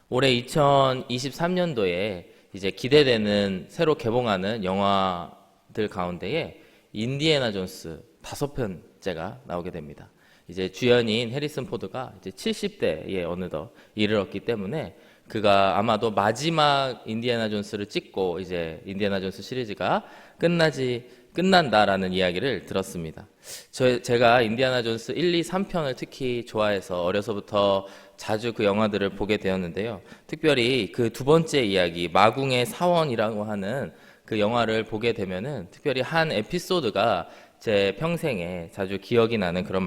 올해 2023년도에 이제 기대되는 새로 개봉하는 영화들 가운데에 인디애나 존스 5편째가 나오게 됩니다. 이제 주연인 해리슨 포드가 이제 70대에 어느덧 이르렀기 때문에 그가 아마도 마지막 인디애나 존스를 찍고 이제 인디애나 존스 시리즈가 끝난다라는 이야기를 들었습니다. 제가 인디애나 존스 1, 2, 3편을 특히 좋아해서 어려서부터 자주 그 영화들을 보게 되었는데요. 특별히 그 두 번째 이야기, 마궁의 사원이라고 하는 그 영화를 보게 되면은 특별히 한 에피소드가 제 평생에 자주 기억이 나는 그런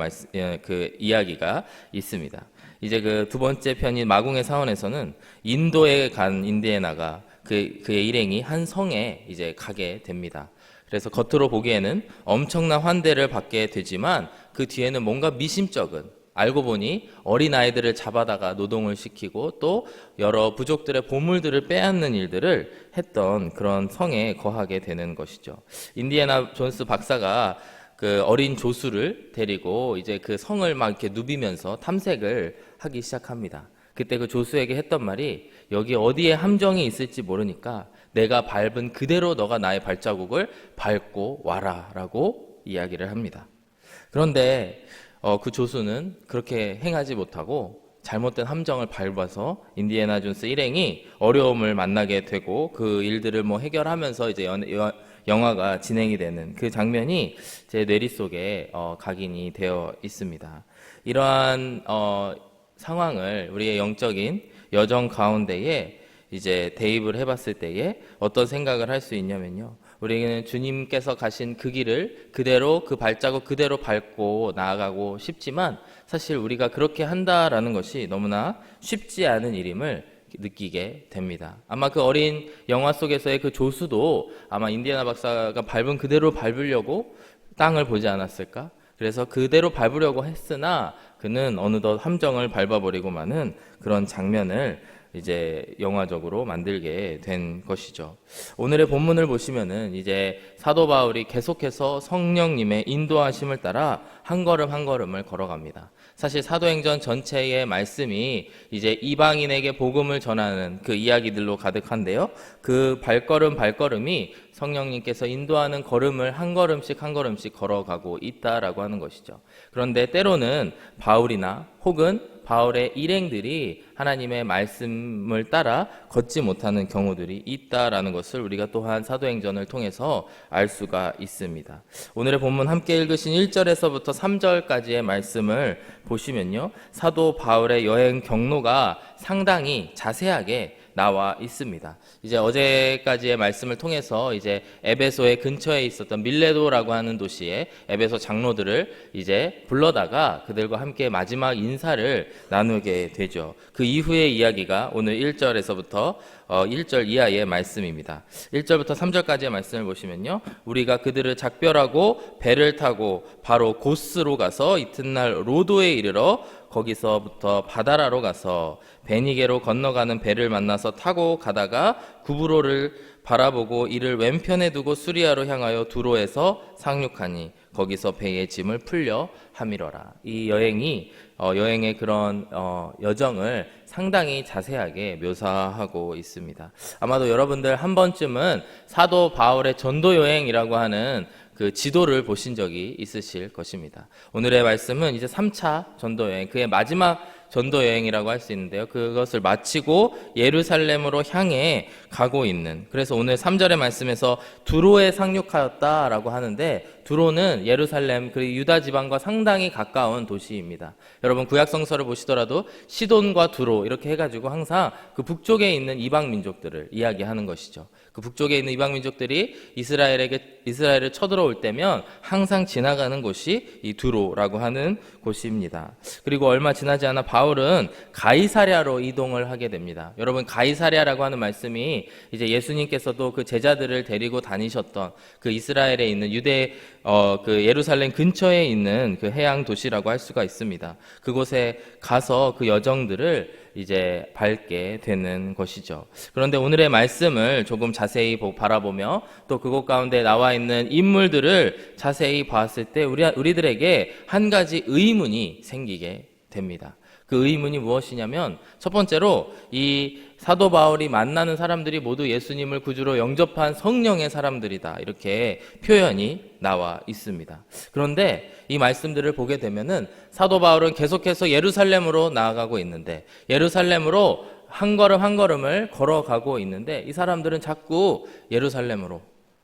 그 이야기가 있습니다. 이제 그 두 번째 편인 마궁의 사원에서는 인도에 간 인디애나가 그의 일행이 한 성에 이제 가게 됩니다. 그래서 겉으로 보기에는 엄청난 환대를 받게 되지만 그 뒤에는 뭔가 미심쩍은, 알고 보니 어린아이들을 잡아다가 노동을 시키고 또 여러 부족들의 보물들을 빼앗는 일들을 했던 그런 성에 거하게 되는 것이죠. 인디애나 존스 박사가 그 어린 조수를 데리고 이제 그 성을 막 이렇게 누비면서 탐색을 하기 시작합니다. 그때 그 조수에게 했던 말이, 여기 어디에 함정이 있을지 모르니까 내가 밟은 그대로 너가 나의 발자국을 밟고 와라 라고 이야기를 합니다. 그런데 그 조수는 그렇게 행하지 못하고 잘못된 함정을 밟아서 인디애나 존스 일행이 어려움을 만나게 되고 그 일들을 해결하면서 이제 영화가 진행이 되는 그 장면이 제 뇌리 속에 각인이 되어 있습니다. 이러한 상황을 우리의 영적인 여정 가운데에 이제 대입을 해봤을 때에 어떤 생각을 할 수 있냐면요. 우리는 주님께서 가신 그 길을 그대로, 그 발자국 그대로 밟고 나아가고 싶지만 사실 우리가 그렇게 한다라는 것이 너무나 쉽지 않은 일임을 느끼게 됩니다. 아마 그 어린 영화 속에서의 그 조수도 아마 인디애나 박사가 밟은 그대로 밟으려고 땅을 보지 않았을까? 그래서 그대로 밟으려고 했으나 그는 어느덧 함정을 밟아버리고 마는 그런 장면을 이제 영화적으로 만들게 된 것이죠. 오늘의 본문을 보시면은 이제 사도 바울이 계속해서 성령님의 인도하심을 따라 한 걸음 한 걸음을 걸어갑니다. 사실 사도행전 전체의 말씀이 이제 이방인에게 복음을 전하는 그 이야기들로 가득한데요. 그 발걸음이 성령님께서 인도하는 걸음을 한 걸음씩 한 걸음씩 걸어가고 있다라고 하는 것이죠. 그런데 때로는 바울이나 혹은 바울의 일행들이 하나님의 말씀을 따라 걷지 못하는 경우들이 있다라는 것을 우리가 또한 사도행전을 통해서 알 수가 있습니다. 오늘의 본문 함께 읽으신 1절에서부터 3절까지의 말씀을 보시면요. 사도 바울의 여행 경로가 상당히 자세하게 나와 있습니다. 이제 어제까지의 말씀을 통해서 이제 에베소의 근처에 있었던 밀레도라고 하는 도시에 에베소 장로들을 이제 불러다가 그들과 함께 마지막 인사를 나누게 되죠. 그 이후의 이야기가 오늘 1절에서부터 1절 이하의 말씀입니다. 1절부터 3절까지의 말씀을 보시면요. 우리가 그들을 작별하고 배를 타고 바로 고스로 가서 이튿날 로도에 이르러 거기서부터 바다라로 가서 베니게로 건너가는 배를 만나서 타고 가다가 구브로를 바라보고 이를 왼편에 두고 수리아로 향하여 두로에서 상륙하니 거기서 배의 짐을 풀려 함이러라. 이 여행의 그런 여정을 상당히 자세하게 묘사하고 있습니다. 아마도 여러분들 한 번쯤은 사도 바울의 전도 여행이라고 하는 그 지도를 보신 적이 있으실 것입니다. 오늘의 말씀은 이제 3차 전도 여행, 그의 마지막 전도 여행이라고 할 수 있는데요. 그것을 마치고 예루살렘으로 향해 가고 있는, 그래서 오늘 3절의 말씀에서 두로에 상륙하였다라고 하는데, 두로는 예루살렘 그리고 유다 지방과 상당히 가까운 도시입니다. 여러분 구약 성서를 보시더라도 시돈과 두로 이렇게 해가지고 항상 그 북쪽에 있는 이방 민족들을 이야기하는 것이죠. 그 북쪽에 있는 이방 민족들이 이스라엘을 쳐들어올 때면 항상 지나가는 곳이 이 두로라고 하는 곳입니다. 그리고 얼마 지나지 않아 바울은 가이사랴로 이동을 하게 됩니다. 여러분 가이사랴라고 하는 말씀이 이제 예수님께서도 그 제자들을 데리고 다니셨던 그 이스라엘에 있는 그 예루살렘 근처에 있는 그 해양 도시라고 할 수가 있습니다. 그곳에 가서 그 여정들을 이제 밟게 되는 것이죠. 그런데 오늘의 말씀을 조금 자세히 바라보며 또 그곳 가운데 나와 있는 인물들을 자세히 봤을 때 우리들에게 한 가지 의문이 생기게 됩니다. 그 의문이 무엇이냐면 첫 번째로 이 사도 바울이 만나는 사람들이 모두 예수님을 구주로 영접한 성령의 사람들이다. 이렇게 표현이 나와 있습니다. 그런데 이 말씀들을 보게 되면은 사도 바울은 계속해서 예루살렘으로 나아가고 있는데 예루살렘으로 한 걸음 한 걸음을 걸어가고 있는데 이 사람들은 자꾸 예루살렘으로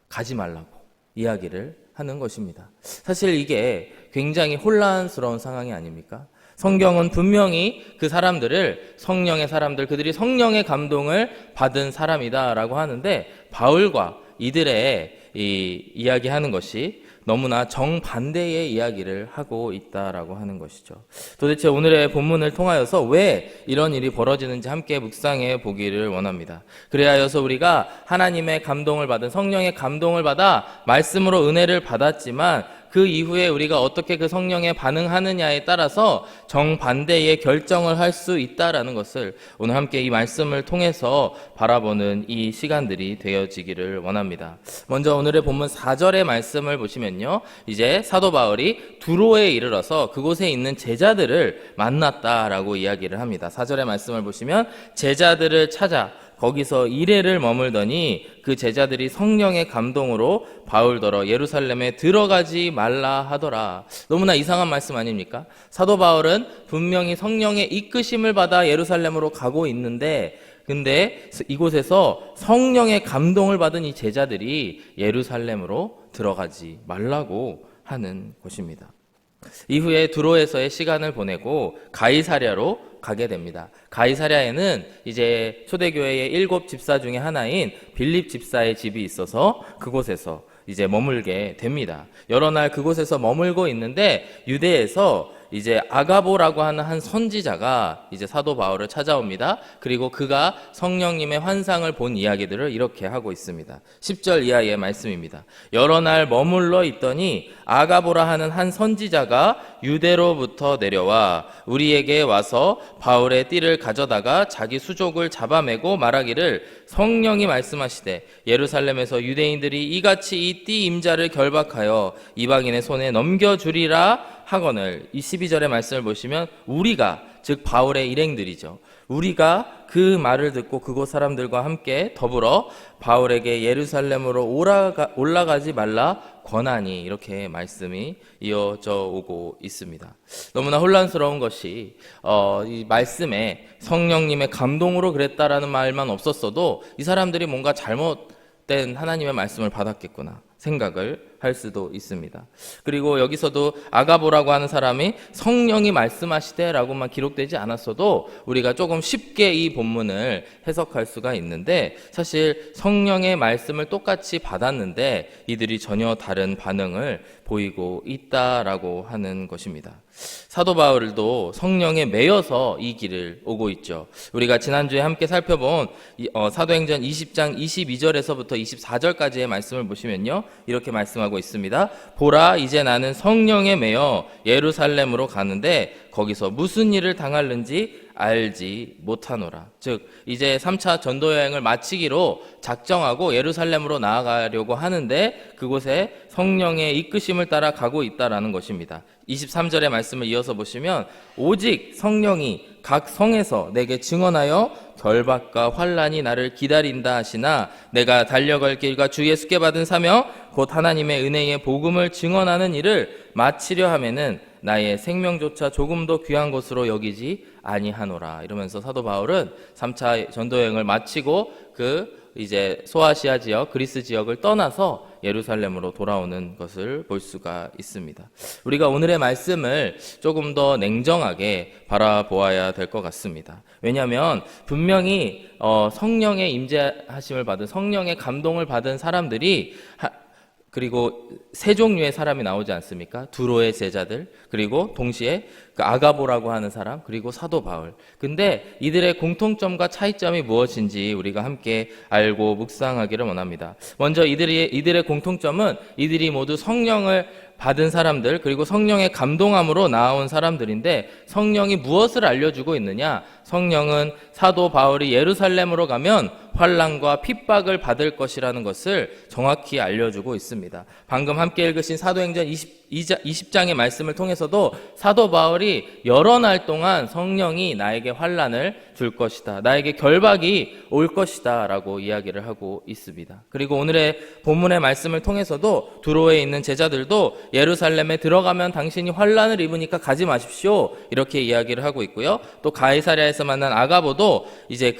가지 말라고 이야기를 하는 것입니다. 사실 이게 굉장히 혼란스러운 상황이 아닙니까? 성경은 분명히 그 사람들을 성령의 사람들, 그들이 성령의 감동을 받은 사람이다라고 하는데 바울과 이들의 이야기하는 것이 너무나 정반대의 이야기를 하고 있다라고 하는 것이죠. 도대체 오늘의 본문을 통하여서 왜 이런 일이 벌어지는지 함께 묵상해 보기를 원합니다. 그래야여서 우리가 하나님의 감동을 받은 성령의 감동을 받아 말씀으로 은혜를 받았지만 그 이후에 우리가 어떻게 그 성령에 반응하느냐에 따라서 정반대의 결정을 할 수 있다라는 것을 오늘 함께 이 말씀을 통해서 바라보는 이 시간들이 되어지기를 원합니다. 먼저 오늘의 본문 4절의 말씀을 보시면요. 이제 사도 바울이 두로에 이르러서 그곳에 있는 제자들을 만났다라고 이야기를 합니다. 4절의 말씀을 보시면 제자들을 찾아 거기서 이레를 머물더니 그 제자들이 성령의 감동으로 바울더러 예루살렘에 들어가지 말라 하더라. 너무나 이상한 말씀 아닙니까? 사도 바울은 분명히 성령의 이끄심을 받아 예루살렘으로 가고 있는데 근데 이곳에서 성령의 감동을 받은 이 제자들이 예루살렘으로 들어가지 말라고 하는 것입니다. 이후에 두로에서의 시간을 보내고 가이사랴로 가게 됩니다. 가이사랴에는 이제 초대교회의 7 집사 중에 하나인 빌립 집사의 집이 있어서 그곳에서 이제 머물게 됩니다. 여러 날 그곳에서 머물고 있는데 유대에서 이제 아가보라고 하는 한 선지자가 이제 사도 바울을 찾아옵니다. 그리고 그가 성령님의 환상을 본 이야기들을 이렇게 하고 있습니다. 10절 이하의 말씀입니다. 여러 날 머물러 있더니 아가보라 하는 한 선지자가 유대로부터 내려와 우리에게 와서 바울의 띠를 가져다가 자기 수족을 잡아매고 말하기를 성령이 말씀하시되 예루살렘에서 유대인들이 이같이 이 띠 임자를 결박하여 이방인의 손에 넘겨주리라 하거늘. 이 12절의 말씀을 보시면 우리가 즉 바울의 일행들이죠. 우리가 그 말을 듣고 그곳 사람들과 함께 더불어 바울에게 예루살렘으로 올라가지 말라 권하니 이렇게 말씀이 이어져 오고 있습니다. 너무나 혼란스러운 것이 이 말씀에 성령님의 감동으로 그랬다라는 말만 없었어도 이 사람들이 뭔가 잘못된 하나님의 말씀을 받았겠구나 생각을 할 수도 있습니다. 그리고 여기서도 아가보라고 하는 사람이 성령이 말씀하시되라고만 기록되지 않았어도 우리가 조금 쉽게 이 본문을 해석할 수가 있는데 사실 성령의 말씀을 똑같이 받았는데 이들이 전혀 다른 반응을 보이고 있다라고 하는 것입니다. 사도 바울도 성령에 매여서 이 길을 오고 있죠. 우리가 지난주에 함께 살펴본 사도행전 20장 22절에서부터 24절까지의 말씀을 보시면요. 이렇게 말씀하고 있습니다. 보라, 이제 나는 성령에 매여 예루살렘으로 가는데 거기서 무슨 일을 당할는지 알지 못하노라. 즉 이제 3차 전도 여행을 마치기로 작정하고 예루살렘으로 나아가려고 하는데 그곳에 성령의 이끄심을 따라 가고 있다라는 것입니다. 23절의 말씀을 이어서 보시면 오직 성령이 각 성에서 내게 증언하여 결박과 환난이 나를 기다린다 하시나 내가 달려갈 길과 주 예수께 받은 사명 곧 하나님의 은혜의 복음을 증언하는 일을 마치려 하면은 나의 생명조차 조금도 귀한 것으로 여기지 아니하노라. 이러면서 사도 바울은 3차 전도여행을 마치고 이제 소아시아 지역, 그리스 지역을 떠나서 예루살렘으로 돌아오는 것을 볼 수가 있습니다. 우리가 오늘의 말씀을 조금 더 냉정하게 바라보아야 될 것 같습니다. 왜냐하면 분명히 성령의 임재하심을 받은 성령의 감동을 받은 사람들이 그리고 세 종류의 사람이 나오지 않습니까? 두로의 제자들, 그리고 동시에 그 아가보라고 하는 사람, 그리고 사도 바울. 근데 이들의 공통점과 차이점이 무엇인지 우리가 함께 알고 묵상하기를 원합니다. 먼저 이들의 공통점은 이들이 모두 성령을 받은 사람들, 그리고 성령의 감동함으로 나온 사람들인데 성령이 무엇을 알려주고 있느냐? 성령은 사도 바울이 예루살렘으로 가면 환난과 핍박을 받을 것이라는 것을 정확히 알려주고 있습니다. 방금 함께 읽으신 사도행전 20장의 말씀을 통해서도 사도 바울이 여러 날 동안 성령이 나에게 환난을 줄 것이다, 나에게 결박이 올 것이다 라고 이야기를 하고 있습니다. 그리고 오늘의 본문의 말씀을 통해서도 두로에 있는 제자들도 예루살렘에 들어가면 당신이 환난을 입으니까 가지 마십시오 이렇게 이야기를 하고 있고요. 또 가이사랴에서 만난 아가보도 이제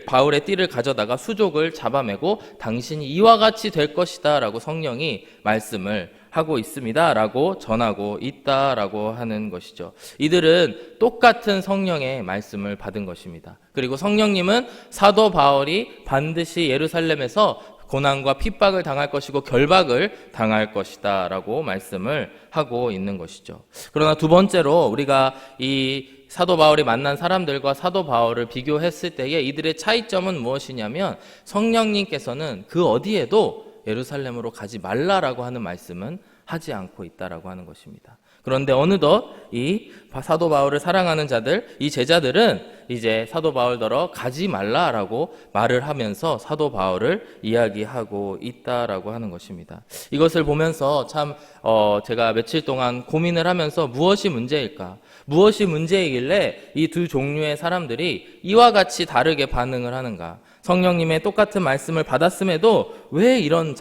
바울의 띠를 가져다가 수족을 잡아매고 당신이 이와 같이 될 것이다 라고 성령이 말씀을 하고 있습니다 라고 전하고 있다 라고 하는 것이죠. 이들은 똑같은 성령의 말씀을 받은 것입니다. 그리고 성령님은 사도 바울이 반드시 예루살렘에서 고난과 핍박을 당할 것이고 결박을 당할 것이다 라고 말씀을 하고 있는 것이죠. 그러나 두 번째로 우리가 이 사도 바울이 만난 사람들과 사도 바울을 비교했을 때에 이들의 차이점은 무엇이냐면 성령님께서는 그 어디에도 예루살렘으로 가지 말라라고 하는 말씀은 하지 않고 있다라고 하는 것입니다. 그런데 어느덧 이 사도 바울을 사랑하는 자들, 이 제자들은 이제 사도 바울더러 가지 말라라고 말을 하면서 사도 바울을 이야기하고 있다라고 하는 것입니다. 이것을 보면서 참 제가 며칠 동안 고민을 하면서 무엇이 문제일까? 무엇이 문제이길래 이 두 종류의 사람들이 이와 같이 다르게 반응을 하는가? 성령님의 똑같은 말씀을 받았음에도 왜 이런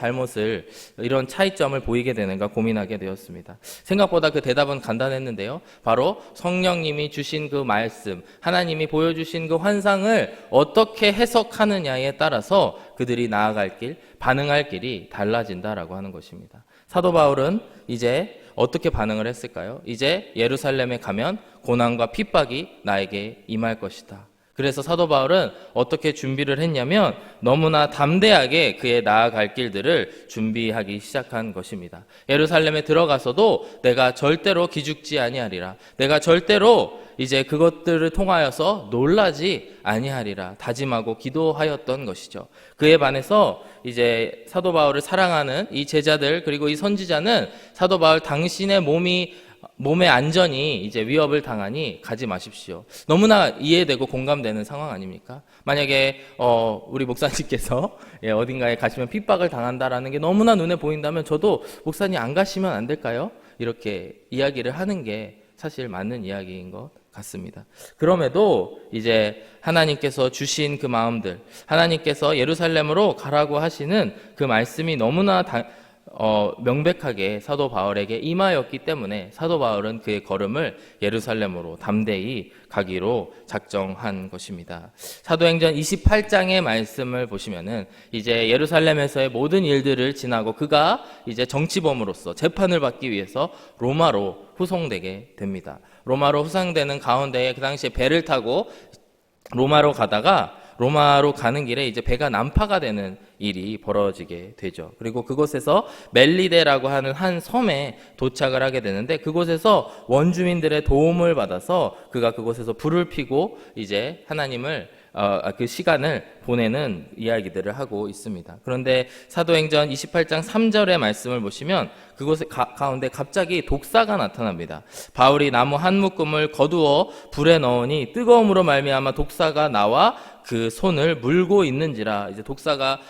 이런 차이점을 보이게 되는가 고민하게 되었습니다. 생각보다 그 대답은 간단했는데요. 바로 성령님이 주신 그 말씀, 하나님이 보여주신 그 환상을 어떻게 해석하느냐에 따라서 그들이 나아갈 길, 반응할 길이 달라진다라고 하는 것입니다. 사도 바울은 이제 어떻게 반응을 했을까요? 이제 예루살렘에 가면 고난과 핍박이 나에게 임할 것이다. 그래서 사도 바울은 어떻게 준비를 했냐면 너무나 담대하게 그의 나아갈 길들을 준비하기 시작한 것입니다. 예루살렘에 들어가서도 내가 절대로 기죽지 아니하리라. 내가 절대로 이제 그것들을 통하여서 놀라지 아니하리라 다짐하고 기도하였던 것이죠. 그에 반해서 이제 사도 바울을 사랑하는 이 제자들 그리고 이 선지자는 사도 바울 당신의 몸의 안전이 이제 위협을 당하니 가지 마십시오. 너무나 이해되고 공감되는 상황 아닙니까? 만약에 우리 목사님께서 어딘가에 가시면 핍박을 당한다라는 게 너무나 눈에 보인다면 저도 목사님 안 가시면 안 될까요? 이렇게 이야기를 하는 게 사실 맞는 이야기인 것 같습니다. 그럼에도 이제 하나님께서 주신 그 마음들, 하나님께서 예루살렘으로 가라고 하시는 그 말씀이 너무나 명백하게 사도 바울에게 임하였기 때문에 사도 바울은 그의 걸음을 예루살렘으로 담대히 가기로 작정한 것입니다. 사도행전 28장의 말씀을 보시면은 이제 예루살렘에서의 모든 일들을 지나고 그가 이제 정치범으로서 재판을 받기 위해서 로마로 후송되게 됩니다. 로마로 후송되는 가운데에 그 당시에 배를 타고 로마로 가는 길에 이제 배가 난파가 되는 일이 벌어지게 되죠. 그리고 그곳에서 멜리데라고 하는 한 섬에 도착을 하게 되는데 그곳에서 원주민들의 도움을 받아서 그가 그곳에서 불을 피고 이제 하나님을 그 시간을 보내는 이야기들을 하고 있습니다. 그런데 사도행전 28장 3절의 말씀을 보시면 그곳 가운데 갑자기 독사가 나타납니다. 바울이 나무 한 묶음을 거두어 불에 넣으니 뜨거움으로 말미암아 독사가 나와 그 손을 물고 있는지라. 이제 독사가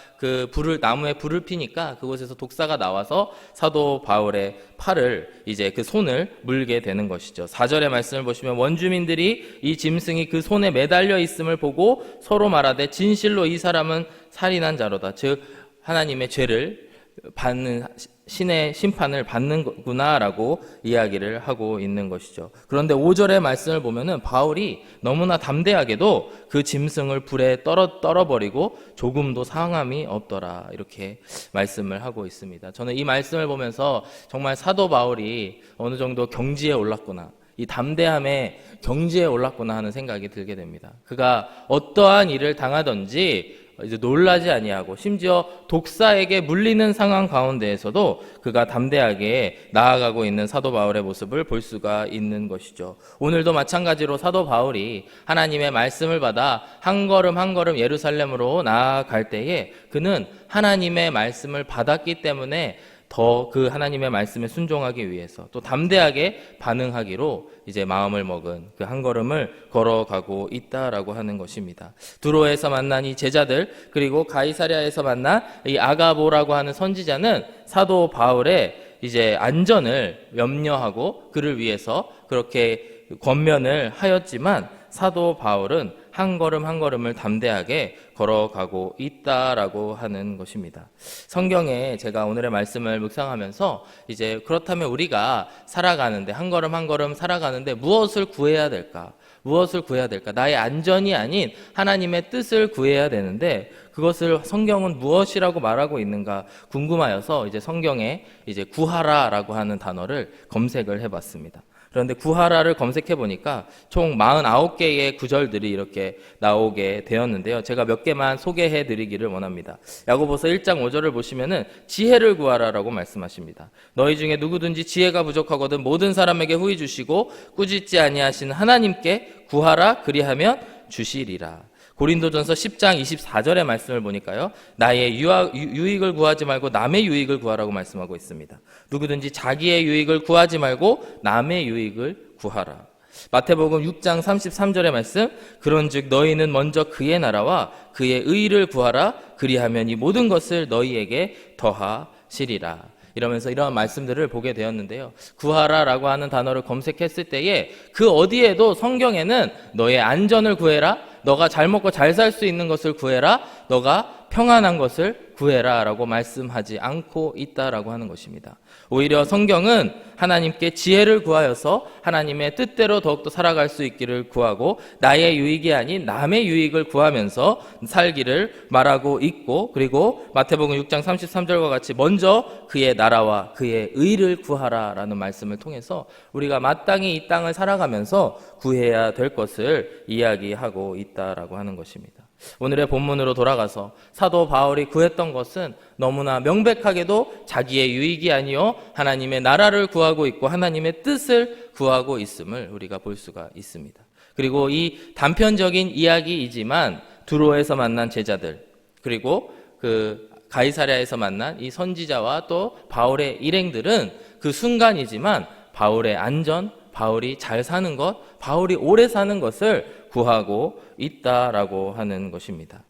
나무에 불을 피니까 그곳에서 독사가 나와서 사도 바울의 팔을 이제 그 손을 물게 되는 것이죠. 4절의 말씀을 보시면 원주민들이 이 짐승이 그 손에 매달려 있음을 보고 서로 말하되 진실로 이 사람은 살인한 자로다. 즉 하나님의 죄를 받는 신의 심판을 받는구나라고 이야기를 하고 있는 것이죠. 그런데 5절의 말씀을 보면은 바울이 너무나 담대하게도 그 짐승을 불에 떨어버리고 조금도 상함이 없더라 이렇게 말씀을 하고 있습니다. 저는 이 말씀을 보면서 정말 사도 바울이 어느 정도 경지에 올랐구나, 이 담대함의 경지에 올랐구나 하는 생각이 들게 됩니다. 그가 어떠한 일을 당하든지 이제 놀라지 아니하고 심지어 독사에게 물리는 상황 가운데에서도 그가 담대하게 나아가고 있는 사도 바울의 모습을 볼 수가 있는 것이죠. 오늘도 마찬가지로 사도 바울이 하나님의 말씀을 받아 한 걸음 한 걸음 예루살렘으로 나아갈 때에 그는 하나님의 말씀을 받았기 때문에 더 그 하나님의 말씀에 순종하기 위해서 또 담대하게 반응하기로 이제 마음을 먹은 그 한 걸음을 걸어가고 있다라고 하는 것입니다. 두로에서 만난 이 제자들 그리고 가이사랴에서 만난 이 아가보라고 하는 선지자는 사도 바울의 이제 안전을 염려하고 그를 위해서 그렇게 권면을 하였지만 사도 바울은 한 걸음 한 걸음을 담대하게 걸어가고 있다라고 하는 것입니다. 성경에 제가 오늘의 말씀을 묵상하면서 이제 그렇다면 우리가 살아가는데 한 걸음 한 걸음 살아가는데 무엇을 구해야 될까? 무엇을 구해야 될까? 나의 안전이 아닌 하나님의 뜻을 구해야 되는데 그것을 성경은 무엇이라고 말하고 있는가 궁금하여서 이제 성경에 이제 구하라라고 하는 단어를 검색을 해봤습니다. 그런데 구하라를 검색해 보니까 총 49개의 구절들이 이렇게 나오게 되었는데요. 제가 몇 개만 소개해 드리기를 원합니다. 야고보서 1장 5절을 보시면은 지혜를 구하라라고 말씀하십니다. 너희 중에 누구든지 지혜가 부족하거든 모든 사람에게 후히 주시고 꾸짖지 아니하시는 하나님께 구하라 그리하면 주시리라. 고린도전서 10장 24절의 말씀을 보니까요. 나의 유익을 구하지 말고 남의 유익을 구하라고 말씀하고 있습니다. 누구든지 자기의 유익을 구하지 말고 남의 유익을 구하라. 마태복음 6장 33절의 말씀 그런즉 너희는 먼저 그의 나라와 그의 의를 구하라 그리하면 이 모든 것을 너희에게 더하시리라. 이러면서 이러한 말씀들을 보게 되었는데요. 구하라라고 하는 단어를 검색했을 때에 그 어디에도 성경에는 너의 안전을 구해라, 너가 잘 먹고 잘 살 수 있는 것을 구해라, 너가 평안한 것을 구해라 라고 말씀하지 않고 있다라고 하는 것입니다. 오히려 성경은 하나님께 지혜를 구하여서 하나님의 뜻대로 더욱더 살아갈 수 있기를 구하고 나의 유익이 아닌 남의 유익을 구하면서 살기를 말하고 있고, 그리고 마태복음 6장 33절과 같이 먼저 그의 나라와 그의 의를 구하라 라는 말씀을 통해서 우리가 마땅히 이 땅을 살아가면서 구해야 될 것을 이야기하고 있다라고 하는 것입니다. 오늘의 본문으로 돌아가서 사도 바울이 구했던 것은 너무나 명백하게도 자기의 유익이 아니요 하나님의 나라를 구하고 있고 하나님의 뜻을 구하고 있음을 우리가 볼 수가 있습니다. 그리고 이 단편적인 이야기이지만 두로에서 만난 제자들, 그리고 그 가이사랴에서 만난 이 선지자와 또 바울의 일행들은 그 순간이지만 바울의 안전, 바울이 잘 사는 것, 바울이 오래 사는 것을 구하고 있다라고 하는 것입니다.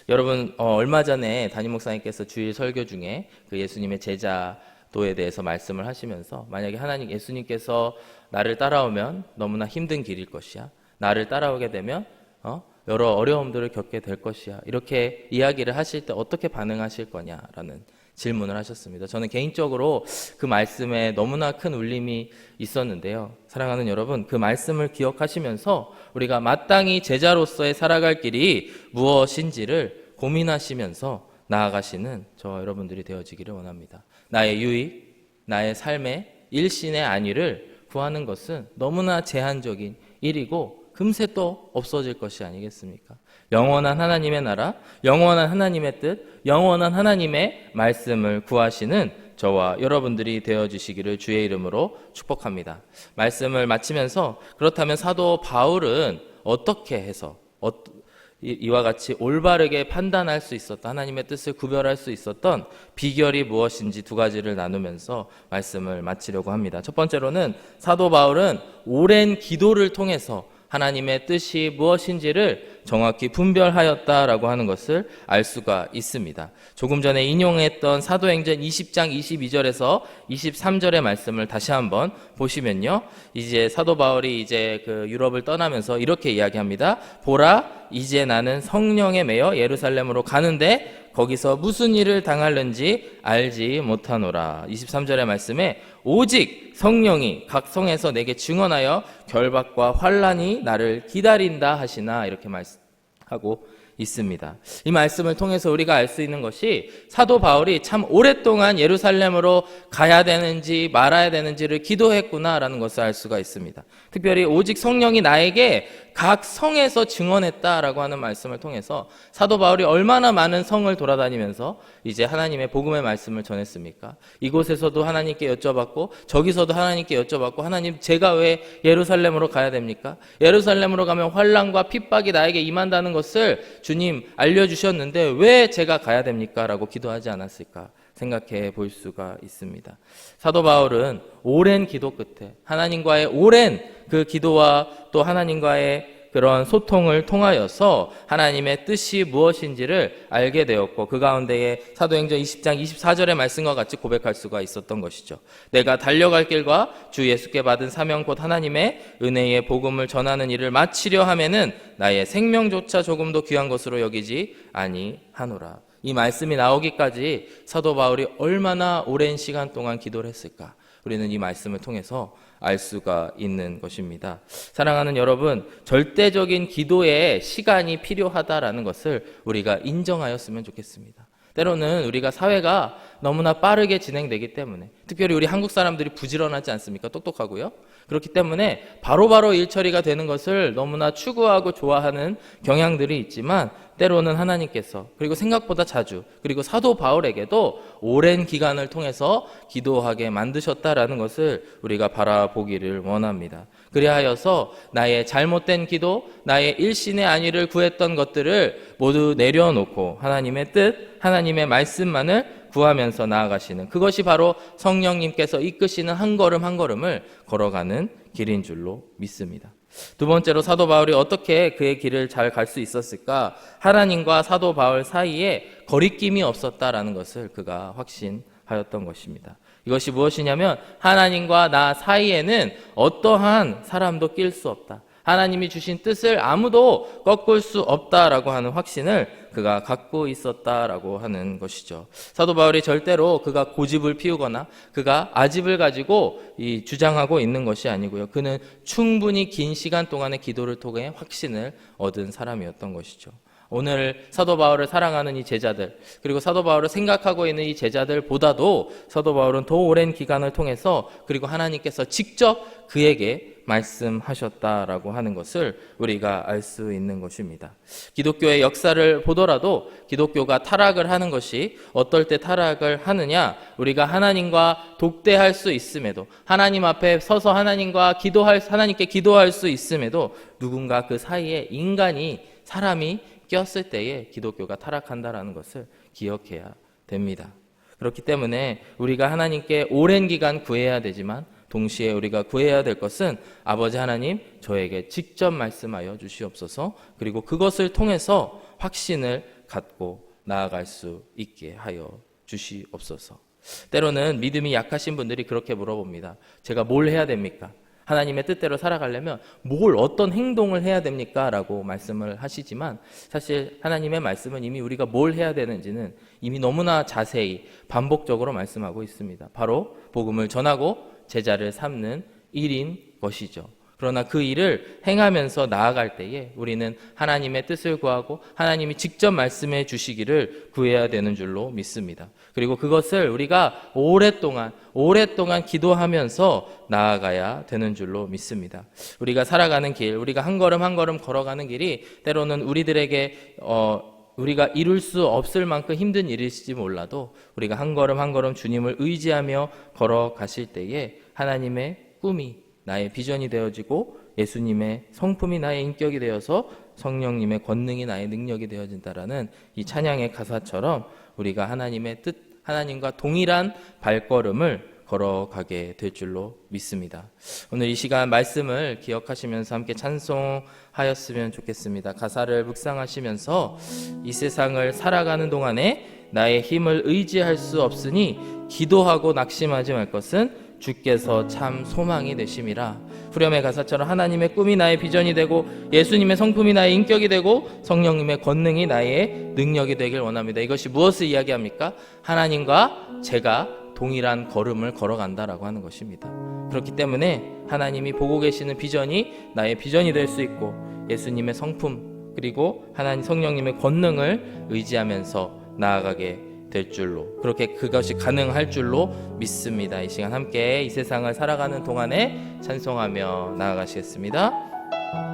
여러분, 얼마 전에 담임 목사님께서 주일 설교 중에 그 예수님의 제자도에 대해서 말씀을 하시면서 만약에 예수님께서 나를 따라오면 너무나 힘든 길일 것이야. 나를 따라오게 되면 여러 어려움들을 겪게 될 것이야. 이렇게 이야기를 하실 때 어떻게 반응하실 거냐라는 질문을 하셨습니다. 저는 개인적으로 그 말씀에 너무나 큰 울림이 있었는데요. 사랑하는 여러분, 그 말씀을 기억하시면서 우리가 마땅히 제자로서의 살아갈 길이 무엇인지를 고민하시면서 나아가시는 저와 여러분들이 되어지기를 원합니다. 나의 유익, 나의 삶의 일신의 안위를 구하는 것은 너무나 제한적인 일이고 금세 또 없어질 것이 아니겠습니까? 영원한 하나님의 나라, 영원한 하나님의 뜻, 영원한 하나님의 말씀을 구하시는 저와 여러분들이 되어주시기를 주의 이름으로 축복합니다. 말씀을 마치면서 그렇다면 사도 바울은 어떻게 해서 이와 같이 올바르게 판단할 수 있었던, 하나님의 뜻을 구별할 수 있었던 비결이 무엇인지 두 가지를 나누면서 말씀을 마치려고 합니다. 첫 번째로는 사도 바울은 오랜 기도를 통해서 하나님의 뜻이 무엇인지를 정확히 분별하였다라고 하는 것을 알 수가 있습니다. 조금 전에 인용했던 사도행전 20장 22절에서 23절의 말씀을 다시 한번 보시면요. 이제 사도 바울이 이제 그 유럽을 떠나면서 이렇게 이야기합니다. 보라, 이제 나는 성령에 매여 예루살렘으로 가는데 거기서 무슨 일을 당할는지 알지 못하노라. 23절의 말씀에 오직 성령이 각 성에서 내게 증언하여 결박과 환난이 나를 기다린다 하시나, 이렇게 말씀하고 있습니다. 이 말씀을 통해서 우리가 알 수 있는 것이 사도 바울이 참 오랫동안 예루살렘으로 가야 되는지 말아야 되는지를 기도했구나라는 것을 알 수가 있습니다. 특별히 오직 성령이 나에게 각 성에서 증언했다라고 하는 말씀을 통해서 사도 바울이 얼마나 많은 성을 돌아다니면서 이제 하나님의 복음의 말씀을 전했습니까? 이곳에서도 하나님께 여쭤봤고 저기서도 하나님께 여쭤봤고, 하나님 제가 왜 예루살렘으로 가야 됩니까? 예루살렘으로 가면 환난과 핍박이 나에게 임한다는 것을 주님 알려주셨는데 왜 제가 가야 됩니까? 라고 기도하지 않았을까 생각해 볼 수가 있습니다. 사도 바울은 오랜 기도 끝에 하나님과의 오랜 그 기도와 또 하나님과의 그런 소통을 통하여서 하나님의 뜻이 무엇인지를 알게 되었고, 그 가운데에 사도행전 20장 24절의 말씀과 같이 고백할 수가 있었던 것이죠. 내가 달려갈 길과 주 예수께 받은 사명 곧 하나님의 은혜의 복음을 전하는 일을 마치려 하면은 나의 생명조차 조금도 귀한 것으로 여기지 아니하노라. 이 말씀이 나오기까지 사도 바울이 얼마나 오랜 시간 동안 기도를 했을까? 우리는 이 말씀을 통해서 알 수가 있는 것입니다. 사랑하는 여러분, 절대적인 기도에 시간이 필요하다라는 것을 우리가 인정하였으면 좋겠습니다. 때로는 우리가 사회가 너무나 빠르게 진행되기 때문에, 특별히 우리 한국 사람들이 부지런하지 않습니까? 똑똑하고요. 그렇기 때문에 바로바로 일 처리가 되는 것을 너무나 추구하고 좋아하는 경향들이 있지만, 때로는 하나님께서, 그리고 생각보다 자주, 그리고 사도 바울에게도 오랜 기간을 통해서 기도하게 만드셨다라는 것을 우리가 바라보기를 원합니다. 그리하여서 나의 잘못된 기도, 나의 일신의 안위를 구했던 것들을 모두 내려놓고 하나님의 뜻, 하나님의 말씀만을 구하면서 나아가시는, 그것이 바로 성령님께서 이끄시는 한 걸음 한 걸음을 걸어가는 길인 줄로 믿습니다. 두 번째로 사도 바울이 어떻게 그의 길을 잘 갈 수 있었을까? 하나님과 사도 바울 사이에 거리낌이 없었다라는 것을 그가 확신하였던 것입니다. 이것이 무엇이냐면, 하나님과 나 사이에는 어떠한 사람도 낄 수 없다. 하나님이 주신 뜻을 아무도 꺾을 수 없다라고 하는 확신을 그가 갖고 있었다라고 하는 것이죠. 사도 바울이 절대로 그가 고집을 피우거나 그가 아집을 가지고 주장하고 있는 것이 아니고요. 그는 충분히 긴 시간 동안의 기도를 통해 확신을 얻은 사람이었던 것이죠. 오늘 사도 바울을 사랑하는 이 제자들, 그리고 사도 바울을 생각하고 있는 이 제자들보다도 사도 바울은 더 오랜 기간을 통해서, 그리고 하나님께서 직접 그에게 말씀하셨다라고 하는 것을 우리가 알 수 있는 것입니다. 기독교의 역사를 보더라도 기독교가 타락을 하는 것이 어떨 때 타락을 하느냐, 우리가 하나님과 독대할 수 있음에도, 하나님 앞에 서서 하나님께 기도할 수 있음에도 누군가 그 사이에 사람이 꼈을 때에 기독교가 타락한다라는 것을 기억해야 됩니다. 그렇기 때문에 우리가 하나님께 오랜 기간 구해야 되지만, 동시에 우리가 구해야 될 것은 아버지 하나님, 저에게 직접 말씀하여 주시옵소서, 그리고 그것을 통해서 확신을 갖고 나아갈 수 있게 하여 주시옵소서. 때로는 믿음이 약하신 분들이 그렇게 물어봅니다. 제가 뭘 해야 됩니까? 하나님의 뜻대로 살아가려면 어떤 행동을 해야 됩니까? 라고 말씀을 하시지만, 사실 하나님의 말씀은 이미 우리가 뭘 해야 되는지는 이미 너무나 자세히 반복적으로 말씀하고 있습니다. 바로 복음을 전하고 제자를 삼는 일인 것이죠. 그러나 그 일을 행하면서 나아갈 때에 우리는 하나님의 뜻을 구하고 하나님이 직접 말씀해 주시기를 구해야 되는 줄로 믿습니다. 그리고 그것을 우리가 오랫동안 기도하면서 나아가야 되는 줄로 믿습니다. 우리가 살아가는 길, 우리가 한 걸음 한 걸음 걸어가는 길이 때로는 우리들에게 우리가 이룰 수 없을 만큼 힘든 일일지 몰라도, 우리가 한 걸음 한 걸음 주님을 의지하며 걸어가실 때에 하나님의 꿈이 나의 비전이 되어지고, 예수님의 성품이 나의 인격이 되어서 성령님의 권능이 나의 능력이 되어진다라는 이 찬양의 가사처럼 우리가 하나님의 뜻, 하나님과 동일한 발걸음을 걸어가게 될 줄로 믿습니다. 오늘 이 시간 말씀을 기억하시면서 함께 찬송하였으면 좋겠습니다. 가사를 묵상하시면서, 이 세상을 살아가는 동안에 나의 힘을 의지할 수 없으니 기도하고 낙심하지 말 것은 주께서 참 소망이 되심이라. 후렴의 가사처럼 하나님의 꿈이 나의 비전이 되고, 예수님의 성품이 나의 인격이 되고, 성령님의 권능이 나의 능력이 되길 원합니다. 이것이 무엇을 이야기합니까? 하나님과 제가 동일한 걸음을 걸어간다라고 하는 것입니다. 그렇기 때문에 하나님이 보고 계시는 비전이 나의 비전이 될 수 있고, 예수님의 성품, 그리고 하나님 성령님의 권능을 의지하면서 나아가게 될 줄로, 그렇게 그것이 가능할 줄로 믿습니다. 이 시간 함께 이 세상을 살아가는 동안에 찬송하며 나아가시겠습니다.